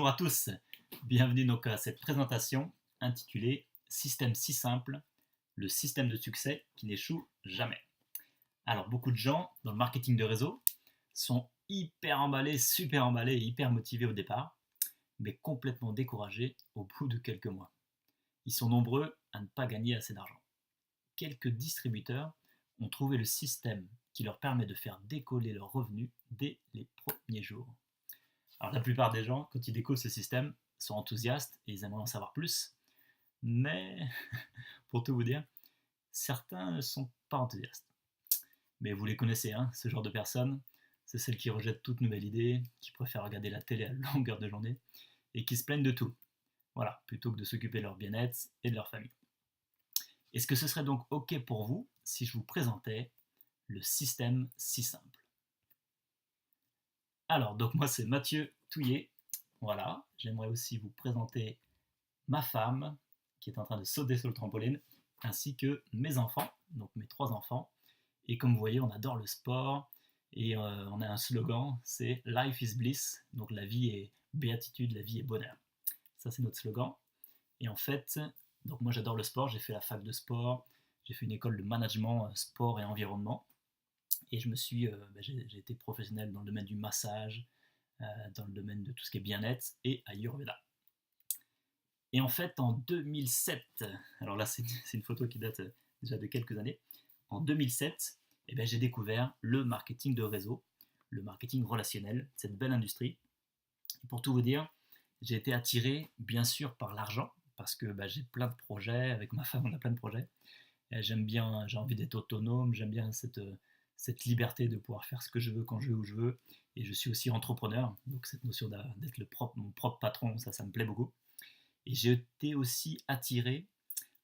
Bonjour à tous, bienvenue donc à cette présentation intitulée Système si simple, le système de succès qui n'échoue jamais. Alors beaucoup de gens dans le marketing de réseau sont hyper emballés, super emballés et hyper motivés au départ, mais complètement découragés au bout de quelques mois. Ils sont nombreux à ne pas gagner assez d'argent. Quelques distributeurs ont trouvé le système qui leur permet de faire décoller leurs revenus dès les premiers jours. Alors la plupart des gens, quand ils découvrent ce système, sont enthousiastes et ils aimeraient en savoir plus. Mais, pour tout vous dire, certains ne sont pas enthousiastes. Mais vous les connaissez, hein, ce genre de personnes. C'est celles qui rejettent toute nouvelle idée, qui préfèrent regarder la télé à longueur de journée et qui se plaignent de tout. Voilà, plutôt que de s'occuper de leur bien-être et de leur famille. Est-ce que ce serait donc OK pour vous si je vous présentais le système si simple? Alors, donc moi c'est Mathieu Touillet. Voilà, j'aimerais aussi vous présenter ma femme qui est en train de sauter sur le trampoline, ainsi que mes enfants, donc mes 3 enfants. Et comme vous voyez, on adore le sport et on a un slogan, c'est Life is Bliss, donc la vie est béatitude, la vie est bonheur. Ça c'est notre slogan. Et en fait, donc moi j'adore le sport, j'ai fait la fac de sport, j'ai fait une école de management sport et environnement. Et j'ai été professionnel dans le domaine du massage, dans le domaine de tout ce qui est bien-être et Ayurveda. Et en fait, en 2007, alors là c'est une photo qui date déjà de quelques années, en 2007, j'ai découvert le marketing de réseau, le marketing relationnel, cette belle industrie. Et pour tout vous dire, j'ai été attiré bien sûr par l'argent, parce que j'ai plein de projets, avec ma femme on a plein de projets. Et j'aime bien, j'ai envie d'être autonome, j'aime bien cette liberté de pouvoir faire ce que je veux quand je veux où je veux. Et je suis aussi entrepreneur, donc cette notion d'être mon propre patron, ça me plaît beaucoup. Et j'ai été aussi attiré,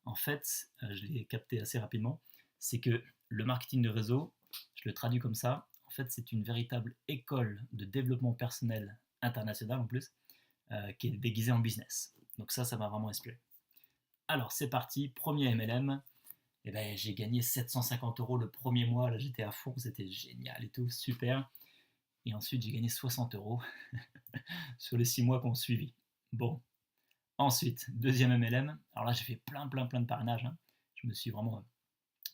en fait, je l'ai capté assez rapidement, c'est que le marketing de réseau, je le traduis comme ça, en fait c'est une véritable école de développement personnel international en plus, qui est déguisée en business. Donc ça m'a vraiment inspiré. Alors c'est parti, premier MLM, j'ai gagné 750 euros le premier mois, là j'étais à fond, c'était génial et tout, super. Et ensuite j'ai gagné 60 euros sur les 6 mois qu'on suivi. Bon, ensuite, deuxième MLM, alors là j'ai fait plein de parrainages, hein. Je me suis vraiment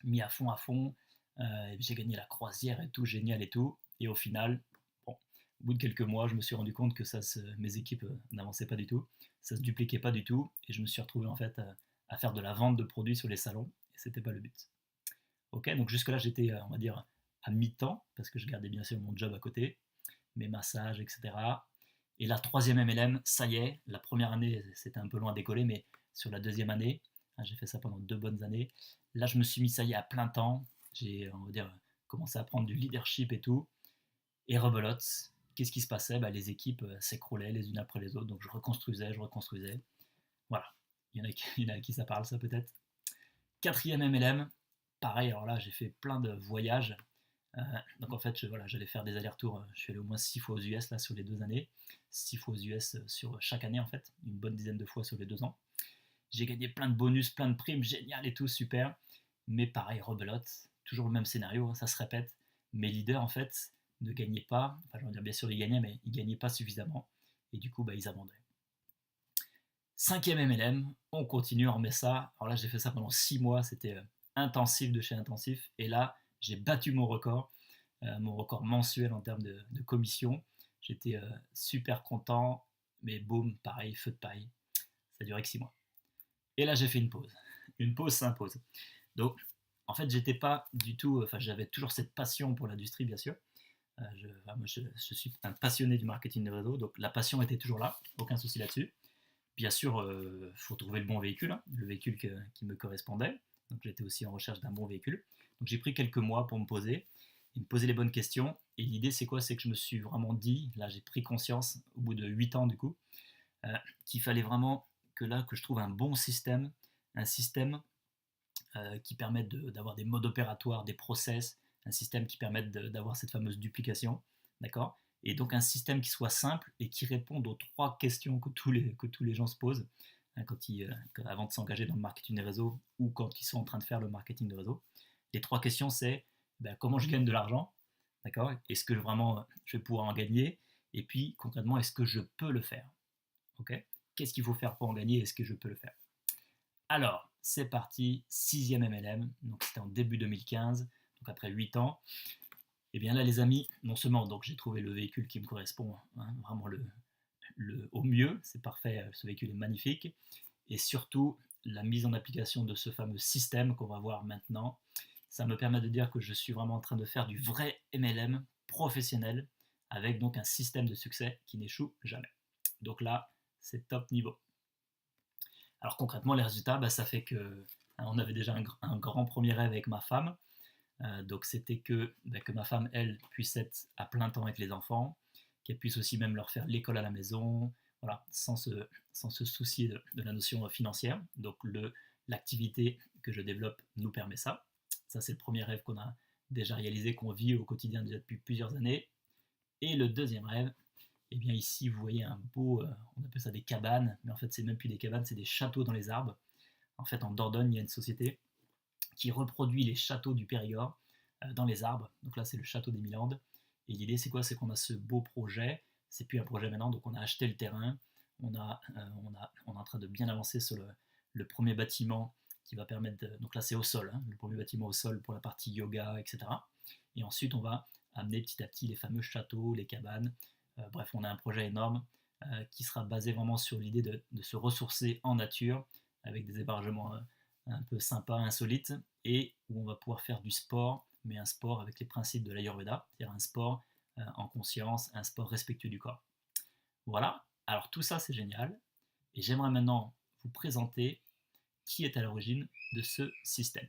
mis à fond, et j'ai gagné la croisière et tout, génial et tout. Et au final, bon, au bout de quelques mois, je me suis rendu compte que mes équipes n'avançaient pas du tout, ça se dupliquait pas du tout, et je me suis retrouvé en fait à faire de la vente de produits sur les salons, et c'était pas le but. Ok, donc jusque-là j'étais, on va dire, à mi-temps, parce que je gardais bien sûr mon job à côté, mes massages, etc. Et la troisième MLM, ça y est, la première année c'était un peu loin à décoller, mais sur la deuxième année, hein, j'ai fait ça pendant 2 bonnes années, là je me suis mis, ça y est, à plein temps, j'ai, on va dire, commencé à prendre du leadership et tout, et rebelote, qu'est-ce qui se passait? Les équipes s'écroulaient les unes après les autres, donc je reconstruisais, voilà, il y en a à qui ça parle ça peut-être. Quatrième MLM, pareil, alors là j'ai fait plein de voyages. Donc en fait, voilà, j'allais faire des allers-retours. Je suis allé au moins 6 fois aux US là sur les 2 années. 6 fois aux US sur chaque année en fait, une bonne dizaine de fois sur les 2 ans. J'ai gagné plein de bonus, plein de primes, génial et tout, super. Mais pareil, rebelote, toujours le même scénario, hein, ça se répète. Mes leaders en fait ne gagnaient pas, enfin je veux dire bien sûr ils gagnaient, mais ils gagnaient pas suffisamment. Et du coup, ils abandonnaient. Cinquième MLM, on continue, on remet ça. Alors là, j'ai fait ça pendant 6 mois, c'était intensif de chez intensif. Et là, j'ai battu mon record mensuel en termes de commission. J'étais super content, mais boum, pareil, feu de paille. Ça a duré que 6 mois. Et là, j'ai fait une pause. Une pause s'impose. Donc, en fait, j'étais pas du tout. Enfin, j'avais toujours cette passion pour l'industrie, bien sûr. Je suis un passionné du marketing de réseau, donc la passion était toujours là, aucun souci là-dessus. Bien sûr, il faut trouver le bon véhicule, hein, le véhicule qui me correspondait. Donc j'étais aussi en recherche d'un bon véhicule. Donc j'ai pris quelques mois pour me poser, et me poser les bonnes questions. Et l'idée c'est quoi? C'est que je me suis vraiment dit, là j'ai pris conscience, au bout de 8 ans du coup, qu'il fallait vraiment que je trouve un bon système, un système qui permette d'avoir des modes opératoires, des process, un système qui permette d'avoir cette fameuse duplication, d'accord? Et donc un système qui soit simple et qui réponde aux 3 questions que tous les gens se posent, hein, avant de s'engager dans le marketing des réseaux ou quand ils sont en train de faire le marketing de réseau. Les 3 questions, c'est comment je gagne de l'argent, d'accord? Est-ce que vraiment je vais pouvoir en gagner? Et puis concrètement, est-ce que je peux le faire? Ok. Qu'est-ce qu'il faut faire pour en gagner? Est-ce que je peux le faire? Alors, c'est parti, 6e MLM, donc c'était en début 2015, donc après 8 ans. Et bien là, les amis, non seulement donc j'ai trouvé le véhicule qui me correspond, hein, vraiment au mieux, c'est parfait, ce véhicule est magnifique, et surtout la mise en application de ce fameux système qu'on va voir maintenant, ça me permet de dire que je suis vraiment en train de faire du vrai MLM professionnel, avec donc un système de succès qui n'échoue jamais. Donc là, c'est top niveau. Alors concrètement, les résultats, bah, ça fait que on avait déjà un grand premier rêve avec ma femme. Donc c'était que ma femme, elle, puisse être à plein temps avec les enfants, qu'elle puisse aussi même leur faire l'école à la maison, voilà, sans se soucier de la notion financière. Donc l'activité que je développe nous permet ça. Ça, c'est le premier rêve qu'on a déjà réalisé, qu'on vit au quotidien déjà depuis plusieurs années. Et le deuxième rêve, eh bien ici, vous voyez un beau, on appelle ça des cabanes, mais en fait, c'est même plus des cabanes, c'est des châteaux dans les arbres. En fait, en Dordogne, il y a une société qui reproduit les châteaux du Périgord dans les arbres. Donc là, c'est le château des Milandes. Et l'idée, c'est quoi? C'est qu'on a ce beau projet. C'est plus un projet maintenant, donc on a acheté le terrain. On est en train de bien avancer sur le premier bâtiment qui va permettre donc là, c'est au sol, hein, le premier bâtiment au sol pour la partie yoga, etc. Et ensuite, on va amener petit à petit les fameux châteaux, les cabanes. Bref, on a un projet énorme qui sera basé vraiment sur l'idée de se ressourcer en nature avec des hébergements un peu sympa, insolite, et où on va pouvoir faire du sport, mais un sport avec les principes de l'Ayurveda, c'est-à-dire un sport en conscience, un sport respectueux du corps. Voilà, alors tout ça c'est génial, et j'aimerais maintenant vous présenter qui est à l'origine de ce système.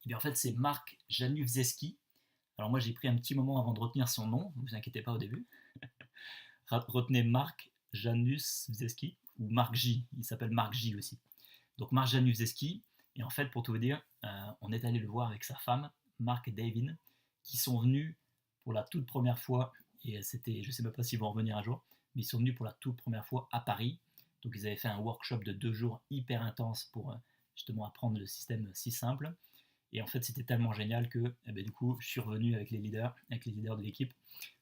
Et bien en fait c'est Marc Januvzeski. Alors moi j'ai pris un petit moment avant de retenir son nom, ne vous inquiétez pas au début. Retenez Marc Januvzeski, ou Marc J, il s'appelle Marc J aussi. Donc Marc Januvzeski, et en fait pour tout vous dire, on est allé le voir avec sa femme, Marc et Davin, qui sont venus pour la toute première fois, et c'était, je ne sais même pas s'ils vont revenir un jour, mais ils sont venus pour la toute première fois à Paris. Donc ils avaient fait un workshop de 2 jours hyper intense pour justement apprendre le système si simple. Et en fait c'était tellement génial que du coup je suis revenu avec les leaders de l'équipe.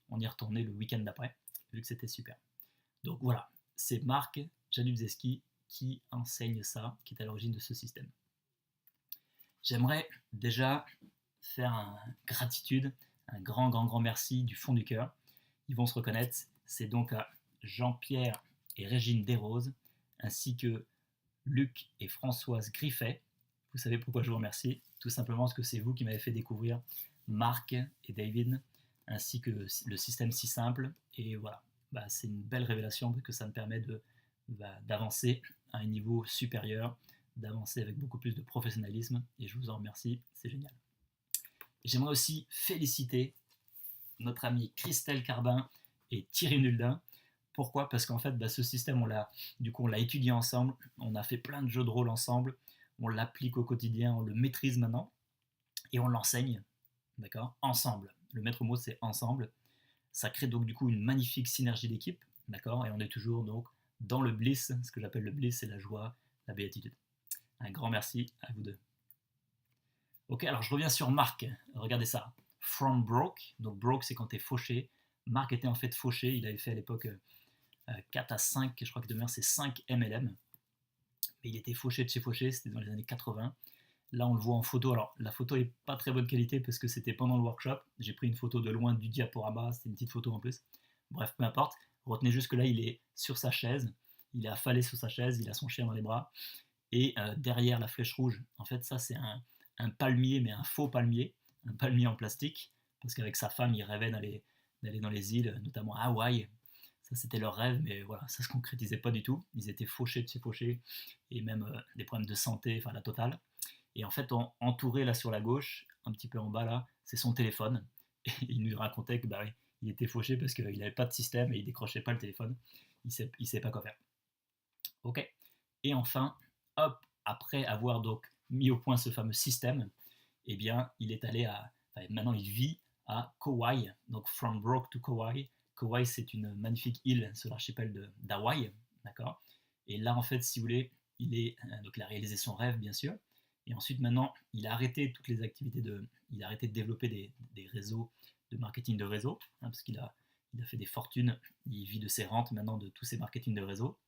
On y est retourné le week-end d'après, vu que c'était super. Donc voilà, c'est Marc Januvzeski qui enseigne ça, qui est à l'origine de ce système. J'aimerais déjà faire un gratitude, un grand merci du fond du cœur. Ils vont se reconnaître. C'est donc à Jean-Pierre et Régine Desroses, ainsi que Luc et Françoise Griffet. Vous savez pourquoi je vous remercie? Tout simplement parce que c'est vous qui m'avez fait découvrir Marc et David, ainsi que le système si simple. Et voilà, c'est une belle révélation parce que ça me permet d'avancer à un niveau supérieur, d'avancer avec beaucoup plus de professionnalisme. Et je vous en remercie, c'est génial. Et j'aimerais aussi féliciter notre ami Christelle Carbin et Thierry Nuldin. Pourquoi? Parce qu'en fait, ce système, on l'a étudié ensemble, on a fait plein de jeux de rôle ensemble, on l'applique au quotidien, on le maîtrise maintenant, et on l'enseigne, d'accord, ensemble. Le maître mot, c'est ensemble. Ça crée donc du coup une magnifique synergie d'équipe, d'accord, et on est toujours donc dans le bliss. Ce que j'appelle le bliss, c'est la joie, la béatitude. Un grand merci à vous deux. Ok, alors je reviens sur Marc. Regardez ça. From broke. Donc broke, c'est quand tu es fauché. Marc était en fait fauché. Il avait fait à l'époque 4 à 5, je crois que de mémoire c'est 5 MLM. Mais il était fauché de chez fauché, c'était dans les années 80. Là, on le voit en photo. Alors, la photo est pas très bonne qualité parce que c'était pendant le workshop. J'ai pris une photo de loin du diaporama, c'était une petite photo en plus. Bref, peu importe. Retenez juste que là, il est sur sa chaise. Il est affalé sur sa chaise, il a son chien dans les bras. Et derrière la flèche rouge, en fait, ça, c'est un palmier, mais un faux palmier. Un palmier en plastique. Parce qu'avec sa femme, il rêvait d'aller dans les îles, notamment à Hawaï. Ça, c'était leur rêve, mais voilà, ça se concrétisait pas du tout. Ils étaient fauchés de chez fauchés, et même des problèmes de santé, enfin la totale. Et en fait, entouré là sur la gauche, un petit peu en bas là, c'est son téléphone. Et il nous racontait que oui, il était fauché parce qu'il n'avait pas de système et il décrochait pas le téléphone. Il sait pas quoi faire. Ok. Et enfin, hop, après avoir donc mis au point ce fameux système, eh bien, il est allé maintenant il vit à Kauai, donc from broke to Kauai. Kauai, c'est une magnifique île sur l'archipel d'Hawaï, d'accord. Et là, en fait, si vous voulez, donc il a réalisé son rêve, bien sûr. Et ensuite, maintenant, il a arrêté toutes les activités il a arrêté de développer des réseaux de marketing de réseau, parce qu'il il a fait des fortunes, il vit de ses rentes maintenant de tous ses marketing de réseau.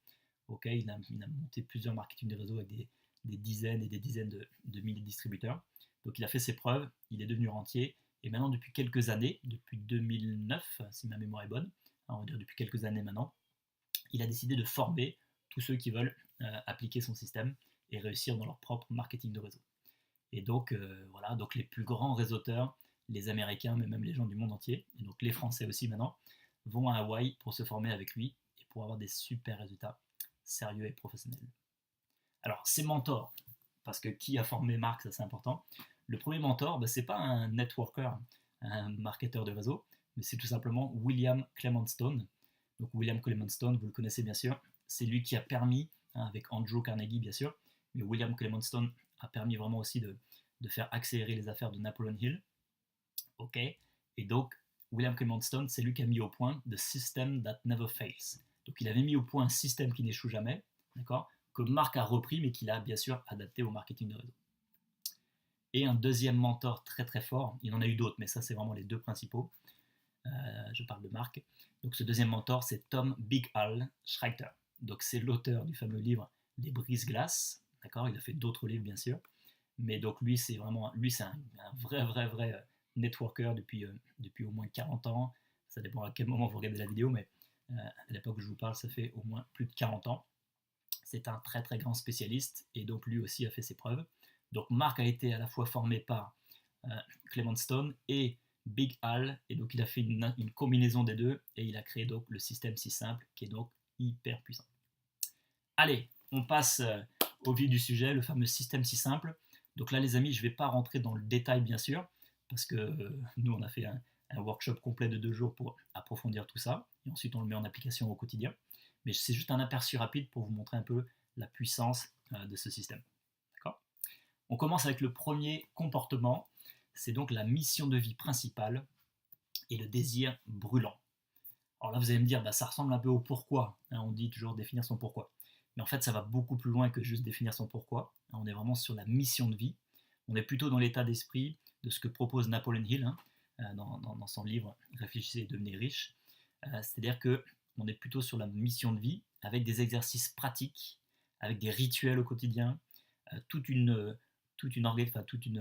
Il a monté plusieurs marketing de réseau avec des dizaines et des dizaines de milliers de distributeurs. Donc il a fait ses preuves, il est devenu rentier, et maintenant depuis quelques années, depuis 2009, si ma mémoire est bonne, on va dire depuis quelques années maintenant, il a décidé de former tous ceux qui veulent appliquer son système et réussir dans leur propre marketing de réseau. Et donc voilà, donc les plus grands réseauteurs, les Américains, mais même les gens du monde entier, et donc les Français aussi maintenant, vont à Hawaï pour se former avec lui et pour avoir des super résultats sérieux et professionnels. Alors, ses mentors, parce que qui a formé Marc, ça c'est important. Le premier mentor, c'est pas un networker, un marketeur de réseau, mais c'est tout simplement William Clement Stone. Donc William Clement Stone, vous le connaissez bien sûr, c'est lui qui a permis, avec Andrew Carnegie bien sûr, mais William Clement Stone a permis vraiment aussi de faire accélérer les affaires de Napoleon Hill. Ok. Et donc William Clement Stone, c'est lui qui a mis au point The System That Never Fails. Donc il avait mis au point un système qui n'échoue jamais, d'accord, que Marc a repris, mais qu'il a bien sûr adapté au marketing de réseau. Et un deuxième mentor très très fort, il en a eu d'autres, mais ça c'est vraiment les deux principaux. Je parle de Marc. Donc ce deuxième mentor, c'est Tom Big Al Schreiter. Donc c'est l'auteur du fameux livre Les Brise-Glaces, d'accord. Il a fait d'autres livres bien sûr, mais donc lui c'est vraiment, lui c'est un vrai networker depuis au moins 40 ans. Ça dépend à quel moment vous regardez la vidéo, mais à l'époque où je vous parle, ça fait au moins plus de 40 ans. C'est un très très grand spécialiste et donc lui aussi a fait ses preuves. Donc Marc a été à la fois formé par Clement Stone et Big Al, et donc il a fait une combinaison des deux et il a créé donc le système si simple qui est donc hyper puissant. Allez, on passe au vif du sujet, le fameux système si simple. Donc là les amis, je ne vais pas rentrer dans le détail bien sûr, parce que nous on a fait un workshop complet de 2 jours pour approfondir tout ça, et ensuite on le met en application au quotidien. Mais c'est juste un aperçu rapide pour vous montrer un peu la puissance de ce système. D'accord ? On commence avec le premier comportement, c'est donc la mission de vie principale et le désir brûlant. Alors là, vous allez me dire, ça ressemble un peu au pourquoi. On dit toujours définir son pourquoi. Mais en fait, ça va beaucoup plus loin que juste définir son pourquoi. On est vraiment sur la mission de vie. On est plutôt dans l'état d'esprit de ce que propose Napoleon Hill dans son livre Réfléchissez et devenez riche. C'est-à-dire qu'on est plutôt sur la mission de vie avec des exercices pratiques, avec des rituels au quotidien, toute une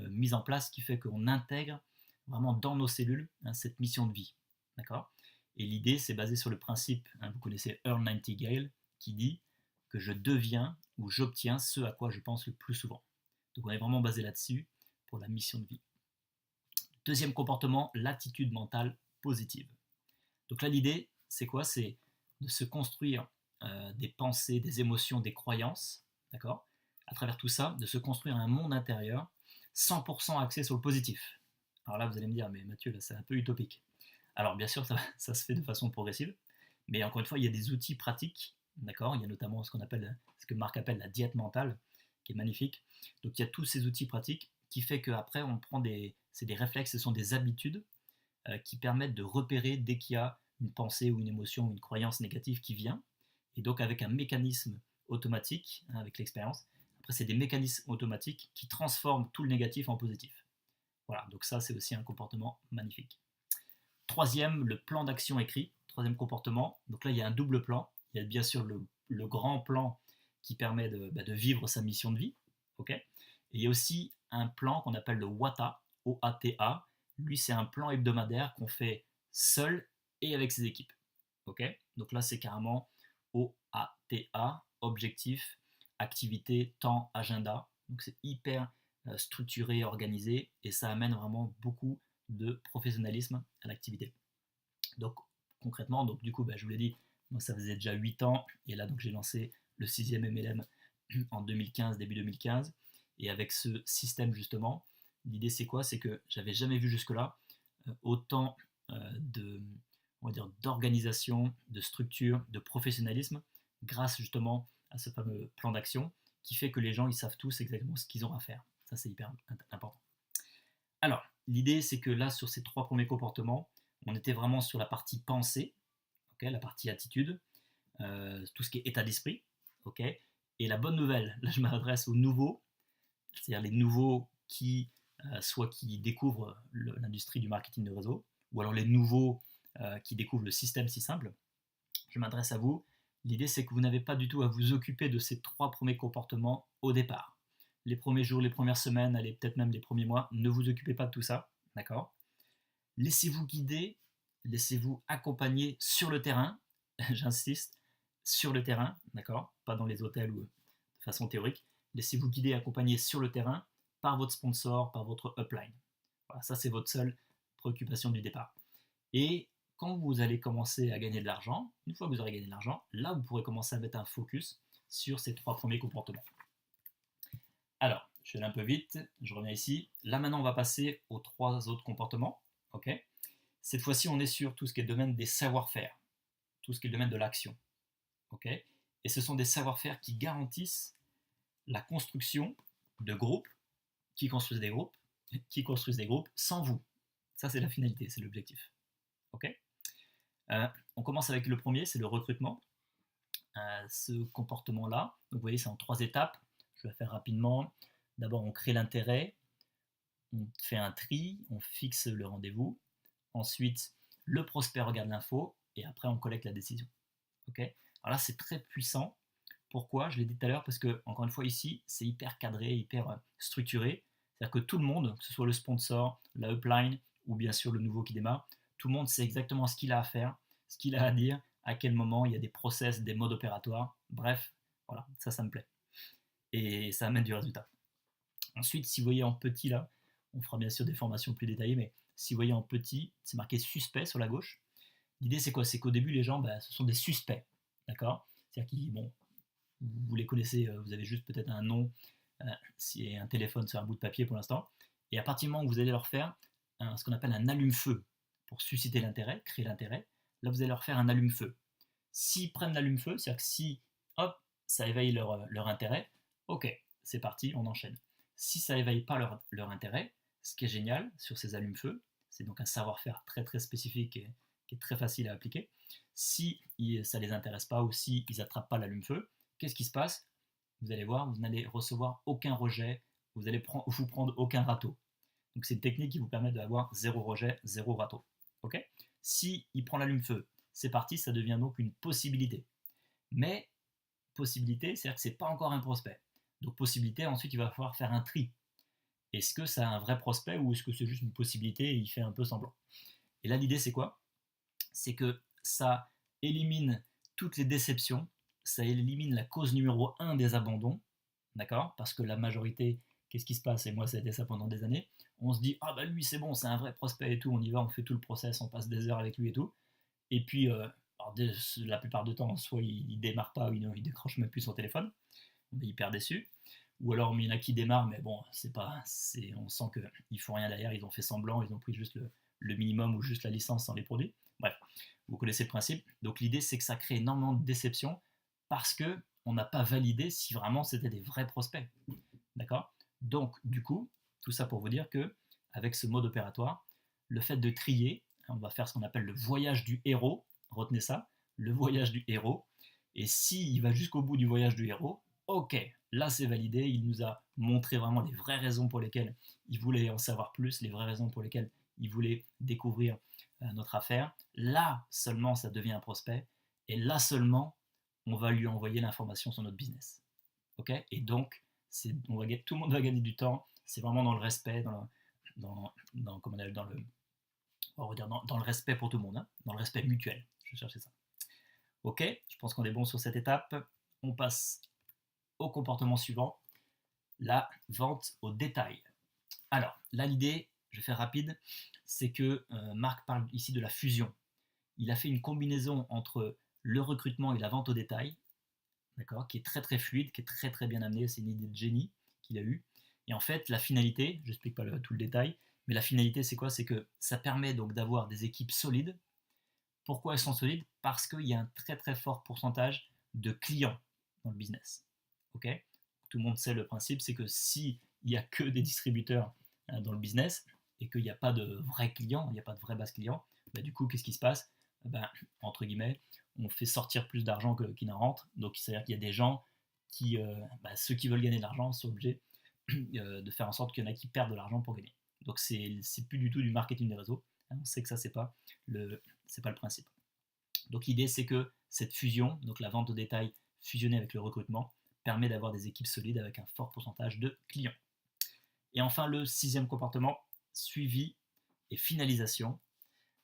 mise en place qui fait qu'on intègre vraiment dans nos cellules cette mission de vie. D'accord ? Et l'idée, c'est basé sur le principe, vous connaissez Earl Nightingale, qui dit que je deviens ou j'obtiens ce à quoi je pense le plus souvent. Donc on est vraiment basé là-dessus pour la mission de vie. Deuxième comportement, l'attitude mentale positive. Donc là, l'idée, c'est quoi ? C'est de se construire des pensées, des émotions, des croyances, d'accord ? À travers tout ça, de se construire un monde intérieur 100% axé sur le positif. Alors là, vous allez me dire, mais Mathieu, là, c'est un peu utopique. Alors bien sûr, ça se fait de façon progressive, mais encore une fois, il y a des outils pratiques, d'accord ? Il y a notamment ce que Marc appelle la diète mentale, qui est magnifique. Donc il y a tous ces outils pratiques qui fait qu'après, on prend c'est des réflexes, ce sont des habitudes qui permettent de repérer dès qu'il y a une pensée ou une émotion ou une croyance négative qui vient, et donc avec un mécanisme automatique, avec l'expérience, après c'est des mécanismes automatiques qui transforment tout le négatif en positif. Voilà, donc ça c'est aussi un comportement magnifique. Troisième, le plan d'action écrit, troisième comportement. Donc là il y a un double plan, il y a bien sûr le grand plan qui permet de vivre sa mission de vie, ok ? Et il y a aussi un plan qu'on appelle le WATA, O-A-T-A. Lui, c'est un plan hebdomadaire qu'on fait seul et avec ses équipes. Ok ? Donc là, c'est carrément O-A-T-A, objectif, activité, temps, agenda. Donc c'est hyper structuré, organisé, et ça amène vraiment beaucoup de professionnalisme à l'activité. Donc concrètement, donc, du coup, je vous l'ai dit, moi ça faisait déjà 8 ans, et là donc j'ai lancé le 6e MLM en 2015, début 2015, et avec ce système justement, l'idée c'est quoi ? C'est que j'avais jamais vu jusque-là autant d'organisation, de structure, de professionnalisme, grâce justement à ce fameux plan d'action, qui fait que les gens ils savent tous exactement ce qu'ils ont à faire. Ça c'est hyper important. Alors, l'idée c'est que là sur ces 3 premiers comportements, on était vraiment sur la partie pensée, okay, la partie attitude, tout ce qui est état d'esprit, ok. Et la bonne nouvelle, là je m'adresse aux nouveaux, c'est-à-dire les nouveaux qui soit qui découvrent l'industrie du marketing de réseau, ou alors les nouveaux qui découvrent le système si simple, je m'adresse à vous. L'idée, c'est que vous n'avez pas du tout à vous occuper de ces 3 premiers comportements au départ. Les premiers jours, les premières semaines, allez, peut-être même les premiers mois, ne vous occupez pas de tout ça, d'accord? Laissez-vous guider, laissez-vous accompagner sur le terrain, j'insiste, sur le terrain, d'accord? Pas dans les hôtels ou de façon théorique. Laissez-vous guider et accompagner sur le terrain par votre sponsor, par votre upline. Voilà, ça c'est votre seule préoccupation du départ. Et quand vous allez commencer à gagner de l'argent, une fois que vous aurez gagné de l'argent, là vous pourrez commencer à mettre un focus sur ces 3 premiers comportements. Alors, je vais aller un peu vite, je reviens ici. Là maintenant on va passer aux 3 autres comportements. Ok. Cette fois-ci on est sur tout ce qui est le domaine des savoir-faire, tout ce qui est le domaine de l'action. Ok. Et ce sont des savoir-faire qui garantissent la construction de groupes qui construisent des groupes sans vous. Ça c'est la finalité, c'est l'objectif. Ok. On commence avec le premier, c'est le recrutement. Ce comportement-là, donc vous voyez, c'est en 3 étapes. Je vais faire rapidement. D'abord, on crée l'intérêt, on fait un tri, on fixe le rendez-vous. Ensuite, le prospect regarde l'info et après, on collecte la décision. Ok. Alors là, c'est très puissant. Pourquoi? Je l'ai dit tout à l'heure, parce que, encore une fois, ici, c'est hyper cadré, hyper structuré. C'est-à-dire que tout le monde, que ce soit le sponsor, la upline ou bien sûr le nouveau qui démarre, tout le monde sait exactement ce qu'il a à faire, ce qu'il a à dire, à quel moment, il y a des process, des modes opératoires. Bref, voilà, ça me plaît. Et ça amène du résultat. Ensuite, si vous voyez en petit là, on fera bien sûr des formations plus détaillées, mais si vous voyez en petit, c'est marqué suspect sur la gauche. L'idée c'est quoi? C'est qu'au début les gens, ce sont des suspects, d'accord? C'est-à-dire qu'ils, bon, vous les connaissez, vous avez juste peut-être un nom, et un téléphone sur un bout de papier pour l'instant, et à partir du moment où vous allez leur faire ce qu'on appelle un allume-feu, pour susciter l'intérêt, créer l'intérêt, là vous allez leur faire un allume-feu. S'ils prennent l'allume-feu, c'est-à-dire que si, hop, ça éveille leur intérêt, ok, c'est parti, on enchaîne. Si ça éveille pas leur intérêt, ce qui est génial sur ces allumes-feu, c'est donc un savoir-faire très très spécifique et qui est très facile à appliquer. Si ça les intéresse pas ou si ils attrapent pas l'allume-feu, qu'est-ce qui se passe? Vous allez voir, vous n'allez recevoir aucun rejet, vous allez vous prendre aucun râteau. Donc c'est une technique qui vous permet d'avoir 0 rejet, 0 râteau. Ok. Si il prend l'allume-feu, c'est parti, ça devient donc une possibilité. Mais possibilité, c'est-à-dire que c'est pas encore un prospect. Donc possibilité, ensuite il va falloir faire un tri. Est-ce que c'est un vrai prospect ou est-ce que c'est juste une possibilité et il fait un peu semblant? Et là l'idée c'est quoi? C'est que ça élimine toutes les déceptions, ça élimine la cause numéro 1 des abandons, d'accord? Parce que la majorité, qu'est-ce qui se passe? Et moi ça a été ça pendant des années, on se dit ah bah lui c'est bon, c'est un vrai prospect et tout, on y va, on fait tout le process, on passe des heures avec lui et tout, et puis alors, la plupart du temps, soit il démarre pas, ou il décroche même plus son téléphone, on est hyper déçu. Ou alors il y en a qui démarrent, mais bon, on sent qu'ils font rien derrière, ils ont fait semblant, ils ont pris juste le minimum ou juste la licence sans les produits. Bref, vous connaissez le principe. Donc l'idée, c'est que ça crée énormément de déception parce que on n'a pas validé si vraiment c'était des vrais prospects. D'accord? Donc, du coup, tout ça pour vous dire que avec ce mode opératoire, le fait de trier, on va faire ce qu'on appelle le voyage du héros. Retenez ça, le voyage du héros. Et s'il va jusqu'au bout du voyage du héros, ok, là c'est validé, il nous a montré vraiment les vraies raisons pour lesquelles il voulait en savoir plus, les vraies raisons pour lesquelles il voulait découvrir notre affaire. Là seulement ça devient un prospect, et là seulement on va lui envoyer l'information sur notre business. Ok. Et donc tout le monde va gagner du temps, c'est vraiment dans le respect, dans le, on va dire dans le respect pour tout le monde, hein, dans le respect mutuel, je cherchais ça. Ok, je pense qu'on est bon sur cette étape. On passe au comportement suivant, la vente au détail. Alors, là l'idée, je vais faire rapide, c'est que Marc parle ici de la fusion. Il a fait une combinaison entre le recrutement et la vente au détail, d'accord, qui est très très fluide, qui est très très bien amenée, c'est une idée de génie qu'il a eue. Et en fait, la finalité, je n'explique pas tout le détail, mais la finalité c'est quoi? C'est que ça permet donc d'avoir des équipes solides. Pourquoi elles sont solides? Parce qu'il y a un très très fort pourcentage de clients dans le business. Ok. Tout le monde sait le principe, c'est que s'il n'y a que des distributeurs dans le business et qu'il n'y a pas de vrais clients, il n'y a pas de vrais bases clients, du coup, qu'est-ce qui se passe? Entre guillemets, on fait sortir plus d'argent qu'il n'en rentre. Donc, c'est-à-dire qu'il y a des gens qui, ceux qui veulent gagner de l'argent, sont obligés de faire en sorte qu'il y en a qui perdent de l'argent pour gagner. Donc, c'est plus du tout du marketing des réseaux. On sait que ça, c'est pas le principe. Donc l'idée, c'est que cette fusion, donc la vente au détail fusionnée avec le recrutement, permet d'avoir des équipes solides avec un fort pourcentage de clients. Et enfin, le 6e comportement, suivi et finalisation.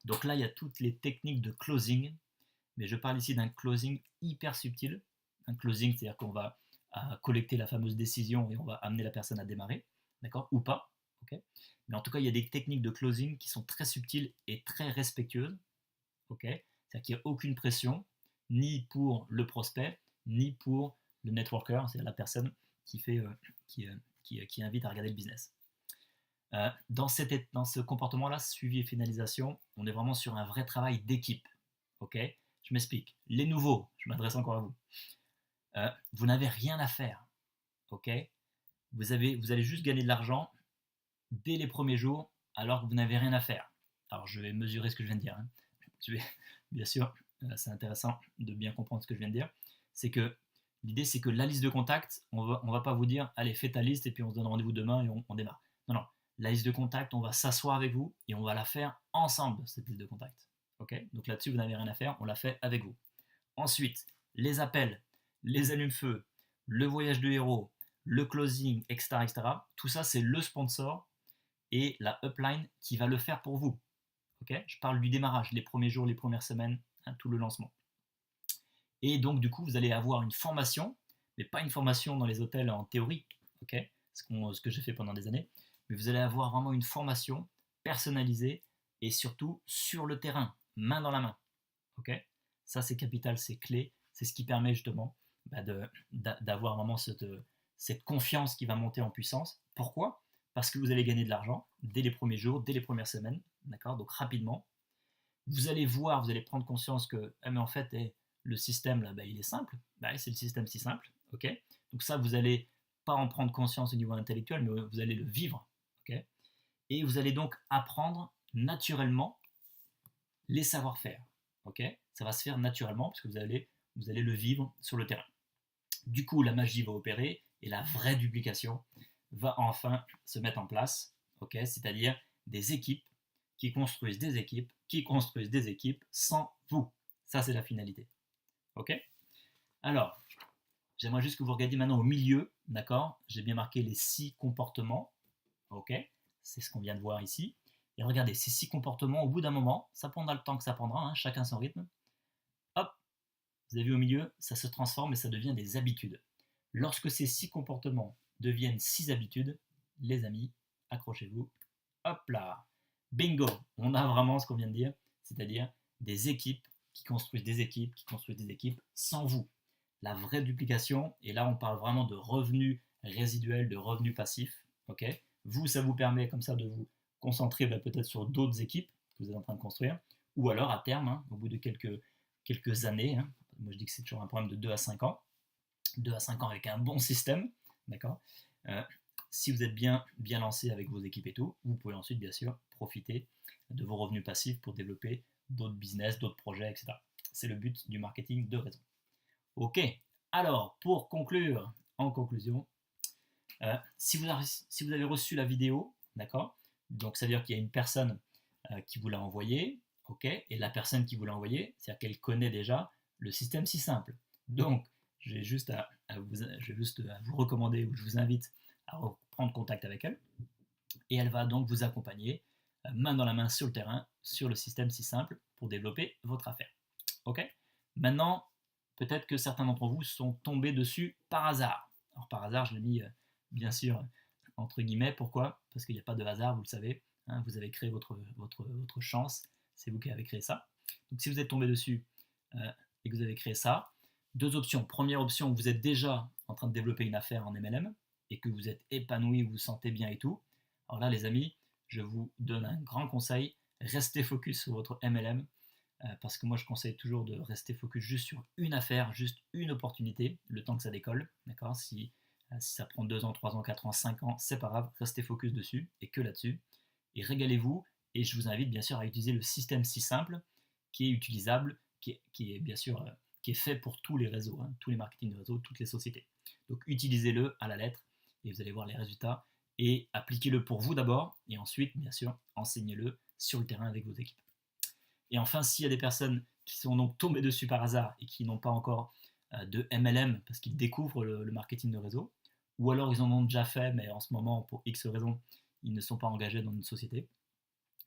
Donc là, il y a toutes les techniques de closing, mais je parle ici d'un closing hyper subtil. Un closing, c'est-à-dire qu'on va collecter la fameuse décision et on va amener la personne à démarrer, d'accord, ou pas, ok. Mais en tout cas, il y a des techniques de closing qui sont très subtiles et très respectueuses, ok. C'est-à-dire qu'il n'y a aucune pression, ni pour le prospect, ni pour le networker, c'est-à-dire la personne qui fait, qui invite à regarder le business. Dans ce comportement-là, suivi et finalisation, on est vraiment sur un vrai travail d'équipe. Ok. Je m'explique. Les nouveaux, je m'adresse encore à vous. Vous n'avez rien à faire. Ok. Vous allez juste gagner de l'argent dès les premiers jours, alors que vous n'avez rien à faire. Alors, je vais mesurer ce que je viens de dire. Bien sûr, c'est intéressant de bien comprendre ce que je viens de dire. C'est que l'idée, c'est que la liste de contacts, on va pas vous dire, allez, fais ta liste et puis on se donne rendez-vous demain et on démarre. Non, non. La liste de contacts, on va s'asseoir avec vous et on va la faire ensemble, cette liste de contacts. Okay. Donc là-dessus, vous n'avez rien à faire, on la fait avec vous. Ensuite, les appels, les allumes-feu, le voyage de héros, le closing, etc., etc. Tout ça, c'est le sponsor et la upline qui va le faire pour vous. Okay. Je parle du démarrage, les premiers jours, les premières semaines, tout le lancement. Et donc, du coup, vous allez avoir une formation, mais pas une formation dans les hôtels en théorie, okay, ce que j'ai fait pendant des années, mais vous allez avoir vraiment une formation personnalisée et surtout sur le terrain, main dans la main. Okay. Ça, c'est capital, c'est clé, c'est ce qui permet justement d'avoir vraiment cette confiance qui va monter en puissance. Pourquoi ? Parce que vous allez gagner de l'argent dès les premiers jours, dès les premières semaines, d'accord ? Donc rapidement. Vous allez voir, vous allez prendre conscience que, mais en fait, le système, là, il est simple. C'est le système si simple. Okay. Donc ça, vous n'allez pas en prendre conscience au niveau intellectuel, mais vous allez le vivre. Okay. Et vous allez donc apprendre naturellement les savoir-faire. Okay. Ça va se faire naturellement, parce que vous allez le vivre sur le terrain. Du coup, la magie va opérer et la vraie duplication va enfin se mettre en place. Okay. C'est-à-dire des équipes qui construisent des équipes sans vous. Ça, c'est la finalité. Ok ? Alors, j'aimerais juste que vous regardiez maintenant au milieu, d'accord ? J'ai bien marqué les 6 comportements. Ok ? C'est ce qu'on vient de voir ici. Et regardez, ces 6 comportements, au bout d'un moment, ça prendra le temps que ça prendra, hein, chacun son rythme. Hop, vous avez vu au milieu, ça se transforme et ça devient des habitudes. Lorsque ces 6 comportements deviennent 6 habitudes, les amis, accrochez-vous. Hop là, bingo, on a vraiment ce qu'on vient de dire, c'est-à-dire des équipes qui construisent des équipes sans vous. La vraie duplication, et là on parle vraiment de revenus résiduels, de revenus passifs. Okay, vous, ça vous permet comme ça de vous concentrer peut-être sur d'autres équipes que vous êtes en train de construire, ou alors à terme, hein, au bout de quelques années, hein, moi je dis que c'est toujours un problème de 2 à 5 ans, 2 à 5 ans avec un bon système, d'accord, si vous êtes bien lancé avec vos équipes et tout, vous pouvez ensuite bien sûr profiter de vos revenus passifs pour développer d'autres business, d'autres projets, etc. C'est le but du marketing de réseau. Ok, alors pour conclure, en conclusion, si vous avez reçu la vidéo, d'accord, donc ça veut dire qu'il y a une personne qui vous l'a envoyé, ok, et la personne qui vous l'a envoyé, c'est-à-dire qu'elle connaît déjà le système si simple. Donc, je vais juste à vous recommander, ou je vous invite à reprendre contact avec elle, et elle va donc vous accompagner main dans la main sur le terrain, sur le système si simple, pour développer votre affaire. Ok ? Maintenant, peut-être que certains d'entre vous sont tombés dessus par hasard. Alors par hasard, je l'ai mis bien sûr entre guillemets. Pourquoi ? Parce qu'il n'y a pas de hasard, vous le savez. Hein, vous avez créé votre chance. C'est vous qui avez créé ça. Donc si vous êtes tombé dessus et que vous avez créé ça, 2 options. Première option, vous êtes déjà en train de développer une affaire en MLM et que vous êtes épanoui, vous vous sentez bien et tout. Alors là, les amis, je vous donne un grand conseil. Restez focus sur votre MLM. Parce que moi je conseille toujours de rester focus juste sur une affaire, juste une opportunité, le temps que ça décolle, d'accord ? Si ça prend 2 ans, 3 ans, 4 ans, 5 ans, c'est pas grave, restez focus dessus, et que là-dessus, et régalez-vous, et je vous invite bien sûr à utiliser le système si simple, qui est utilisable, qui est bien sûr, qui est fait pour tous les réseaux, hein, tous les marketing de réseau, toutes les sociétés. Donc utilisez-le à la lettre, et vous allez voir les résultats, et appliquez-le pour vous d'abord, et ensuite, bien sûr, enseignez-le sur le terrain avec vos équipes. Et enfin, s'il y a des personnes qui sont donc tombées dessus par hasard et qui n'ont pas encore de MLM parce qu'ils découvrent le marketing de réseau, ou alors ils en ont déjà fait, mais en ce moment, pour X raisons, ils ne sont pas engagés dans une société,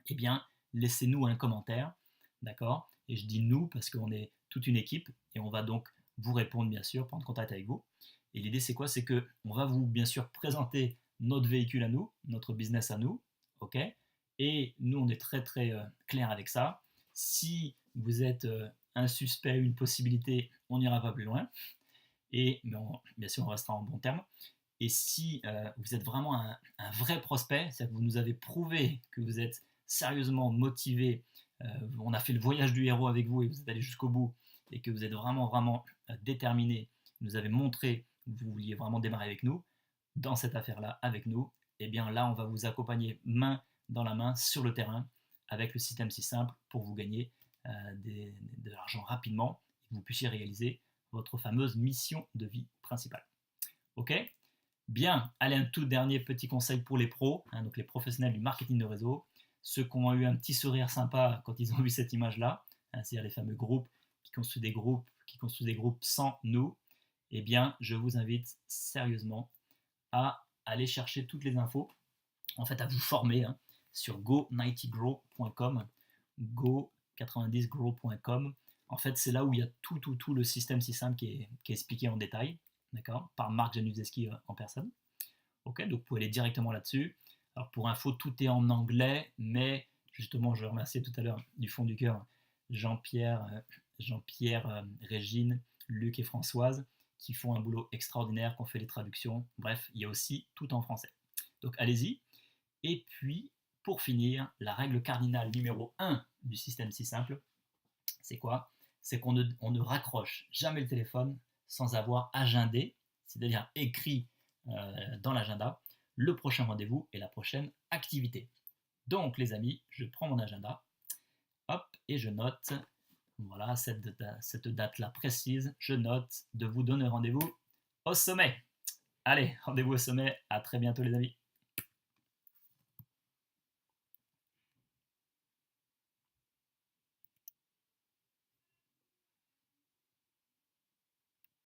eh bien, laissez-nous un commentaire, d'accord? Et je dis nous parce qu'on est toute une équipe et on va donc vous répondre, bien sûr, prendre contact avec vous. Et l'idée, c'est quoi? C'est qu'on va vous, bien sûr, présenter notre véhicule à nous, notre business à nous, ok? Et nous, on est très, très clair avec ça. Si vous êtes un suspect, une possibilité, on n'ira pas plus loin. Et bien sûr, on restera en bon terme. Et si vous êtes vraiment un vrai prospect, c'est-à-dire que vous nous avez prouvé que vous êtes sérieusement motivé, on a fait le voyage du héros avec vous et vous êtes allé jusqu'au bout, et que vous êtes vraiment, vraiment déterminé, vous nous avez montré que vous vouliez vraiment démarrer avec nous, dans cette affaire-là, avec nous, et bien là, on va vous accompagner main dans la main sur le terrain avec le système si simple pour vous gagner de l'argent rapidement et que vous puissiez réaliser votre fameuse mission de vie principale. Ok? Bien, allez, un tout dernier petit conseil pour les pros, donc les professionnels du marketing de réseau, ceux qui ont eu un petit sourire sympa quand ils ont vu cette image-là, c'est-à-dire les fameux groupes qui construisent des groupes sans nous, eh bien, je vous invite sérieusement à aller chercher toutes les infos, en fait, à vous former sur go90grow.com, go90grow.com. En fait, c'est là où il y a tout le système si simple qui est expliqué en détail, d'accord, par Marc Januszewski en personne. Ok, donc vous pouvez aller directement là-dessus. Alors pour info, tout est en anglais, mais justement, je remercie tout à l'heure du fond du cœur Jean-Pierre, Régine, Luc et Françoise qui font un boulot extraordinaire, qui ont fait les traductions. Bref, il y a aussi tout en français. Donc allez-y. Et puis, pour finir, la règle cardinale numéro 1 du système si simple, c'est quoi? C'est qu'on ne raccroche jamais le téléphone sans avoir agendé, c'est-à-dire écrit dans l'agenda, le prochain rendez-vous et la prochaine activité. Donc les amis, je prends mon agenda, hop, et je note, voilà, cette date-là précise, je note de vous donner rendez-vous au sommet. Allez, rendez-vous au sommet, à très bientôt les amis.